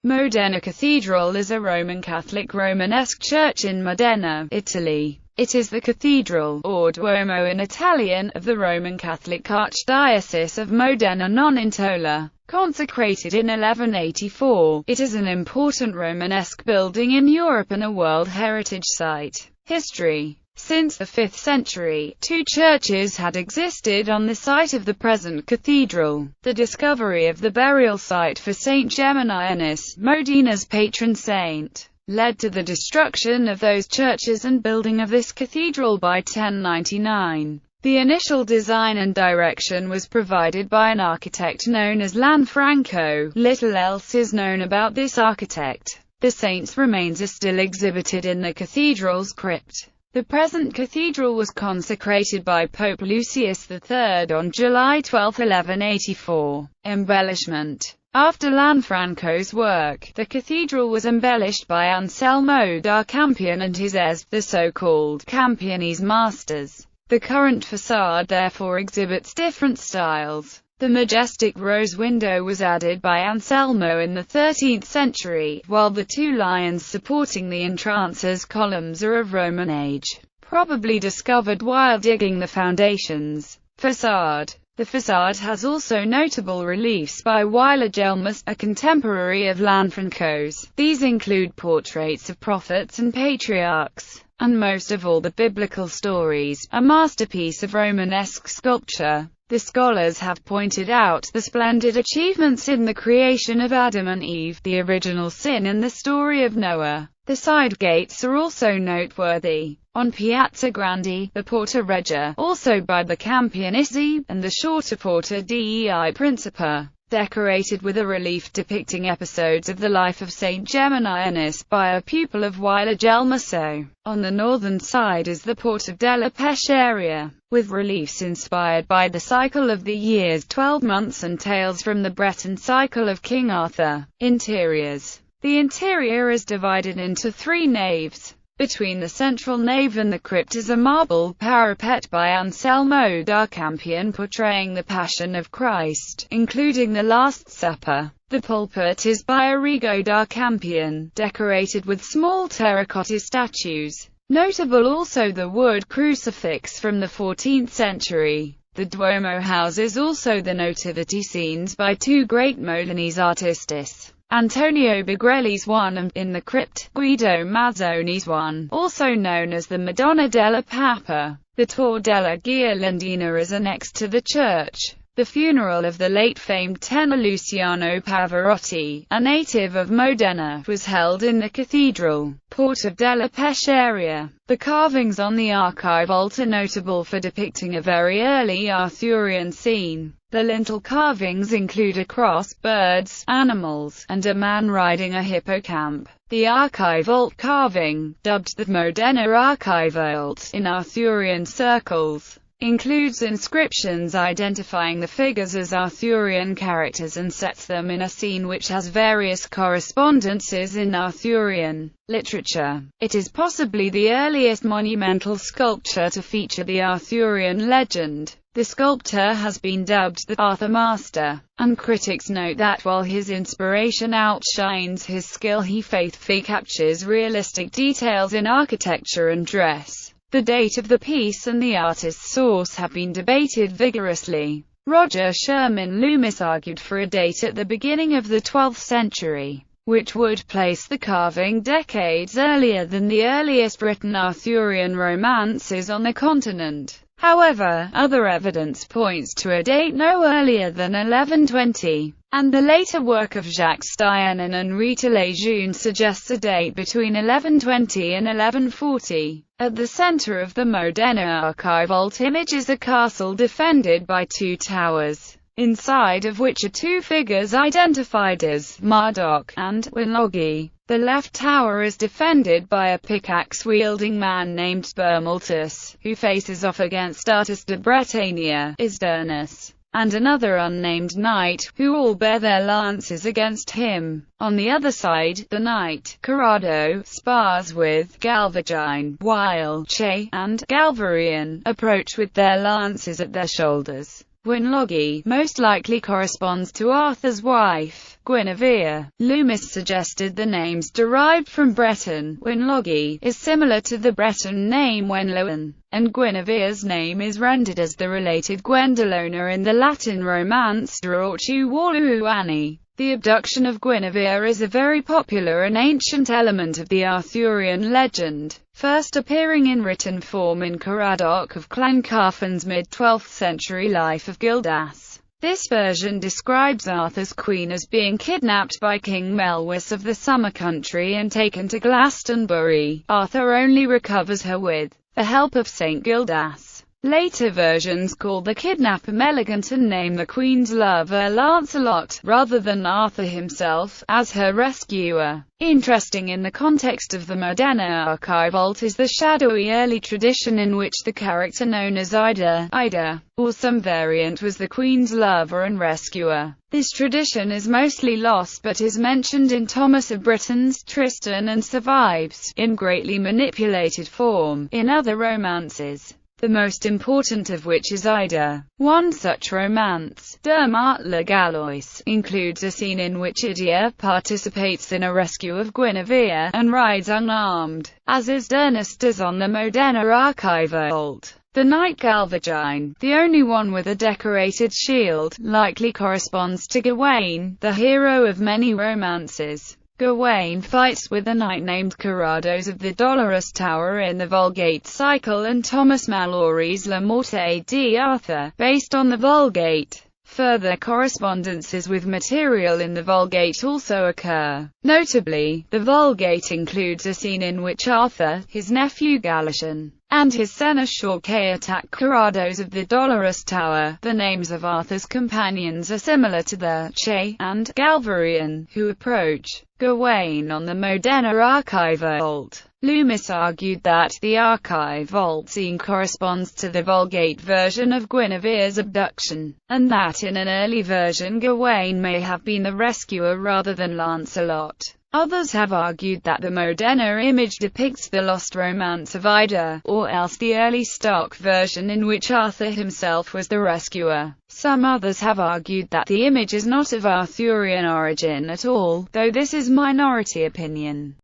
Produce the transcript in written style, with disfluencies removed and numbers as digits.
Modena Cathedral is a Roman Catholic Romanesque church in Modena, Italy. It is the cathedral, or Duomo in Italian, of the Roman Catholic Archdiocese of Modena non-Intola. Consecrated in 1184, it is an important Romanesque building in Europe and a World Heritage Site. History. Since the 5th century, two churches had existed on the site of the present cathedral. The discovery of the burial site for Saint Geminianus, Modena's patron saint, led to the destruction of those churches and building of this cathedral by 1099. The initial design and direction was provided by an architect known as Lanfranco. Little else is known about this architect. The saint's remains are still exhibited in the cathedral's crypt. The present cathedral was consecrated by Pope Lucius III on July 12, 1184. Embellishment. After Lanfranco's work, the cathedral was embellished by Anselmo da Campione and his heirs, the so-called Campionese masters. The current facade therefore exhibits different styles. The majestic rose window was added by Anselmo in the 13th century, while the two lions supporting the entrance's columns are of Roman age, probably discovered while digging the foundations. Facade. The facade has also notable reliefs by Wilagelmus, a contemporary of Lanfranco's. These include portraits of prophets and patriarchs, and most of all the biblical stories, a masterpiece of Romanesque sculpture. The scholars have pointed out the splendid achievements in the creation of Adam and Eve, the original sin and the story of Noah. The side gates are also noteworthy. On Piazza Grande, the Porta Regia, also by the Campionesi, and the shorter Porta dei Principi, decorated with a relief depicting episodes of the life of Saint Geminianus by a pupil of Wilagelmus. On the northern side is the Porta della Pescaria, with reliefs inspired by the cycle of the year's 12 months and tales from the Breton cycle of King Arthur. Interiors. The interior is divided into 3 naves. Between the central nave and the crypt is a marble parapet by Anselmo da Campione portraying the Passion of Christ, including the Last Supper. The pulpit is by Arrigo da Campione, decorated with small terracotta statues. Notable also the wood crucifix from the 14th century. The Duomo houses also the nativity scenes by two great Modenese artistes, Antonio Bigrelli's one, and, in the crypt, Guido Mazzoni's one, also known as the Madonna della Papa. The Tor della Ghirlandina is annexed to the church. The funeral of the late famed tenor Luciano Pavarotti, a native of Modena, was held in the cathedral. Porta della Pescaria. The carvings on the archive vault are notable for depicting a very early Arthurian scene. The lintel carvings include a cross, birds, animals, and a man riding a hippocamp. The archive vault carving, dubbed the Modena archive vault in Arthurian circles, includes inscriptions identifying the figures as Arthurian characters and sets them in a scene which has various correspondences in Arthurian literature. It is possibly the earliest monumental sculpture to feature the Arthurian legend. The sculptor has been dubbed the Arthur Master, and critics note that while his inspiration outshines his skill, he faithfully captures realistic details in architecture and dress. The date of the piece and the artist's source have been debated vigorously. Roger Sherman Loomis argued for a date at the beginning of the 12th century, which would place the carving decades earlier than the earliest written Arthurian romances on the continent. However, other evidence points to a date no earlier than 1120, and the later work of Jacques Steinman and Rita Lejeune suggests a date between 1120 and 1140. At the center of the Modena archive vault image is a castle defended by 2 towers, inside of which are 2 figures identified as Marduk and Winlogi. The left tower is defended by a pickaxe-wielding man named Bergonzc, who faces off against Artus de Bretagne, Isdernus, and another unnamed knight, who all bear their lances against him. On the other side, the knight, Corrado, spars with Galvagine, while Che and Galvarian approach with their lances at their shoulders. Winlogi most likely corresponds to Arthur's wife, Guinevere. Loomis suggested the names derived from Breton. Winlogi is similar to the Breton name Wenloan, and Guinevere's name is rendered as the related Gwendolona in the Latin Romance Drorchu Waluani. The abduction of Guinevere is a very popular and ancient element of the Arthurian legend, first appearing in written form in Caradoc of Clancarfon's mid-12th century Life of Gildas. This version describes Arthur's queen as being kidnapped by King Melwis of the Summer Country and taken to Glastonbury. Arthur only recovers her with the help of St. Gildas. Later versions call the kidnapper Meleagant and name the queen's lover Lancelot, rather than Arthur himself, as her rescuer. Interesting in the context of the Modena archivault is the shadowy early tradition in which the character known as Ida, or some variant, was the queen's lover and rescuer. This tradition is mostly lost but is mentioned in Thomas of Britton's Tristan and survives, in greatly manipulated form, in other romances, the most important of which is Ida. One such romance, Der Martler Galois, includes a scene in which Idia participates in a rescue of Guinevere, and rides unarmed, as is Dernestes on the Modena archivault. The knight Galvagine, the only one with a decorated shield, likely corresponds to Gawain, the hero of many romances. Gawain fights with a knight named Carados of the Dolorous Tower in the Vulgate cycle and Thomas Malory's La Morte d'Arthur, based on the Vulgate. Further correspondences with material in the Vulgate also occur. Notably, the Vulgate includes a scene in which Arthur, his nephew Galatian, and his seneschal Kay attack Carados of the Dolorous Tower. The names of Arthur's companions are similar to the Che and Galvarian, who approach Gawain on the Modena archivault. Loomis argued that the archivault scene corresponds to the Vulgate version of Guinevere's abduction, and that in an early version Gawain may have been the rescuer rather than Lancelot. Others have argued that the Modena image depicts the lost romance of Ida, or else the early stock version in which Arthur himself was the rescuer. Some others have argued that the image is not of Arthurian origin at all, though this is minority opinion.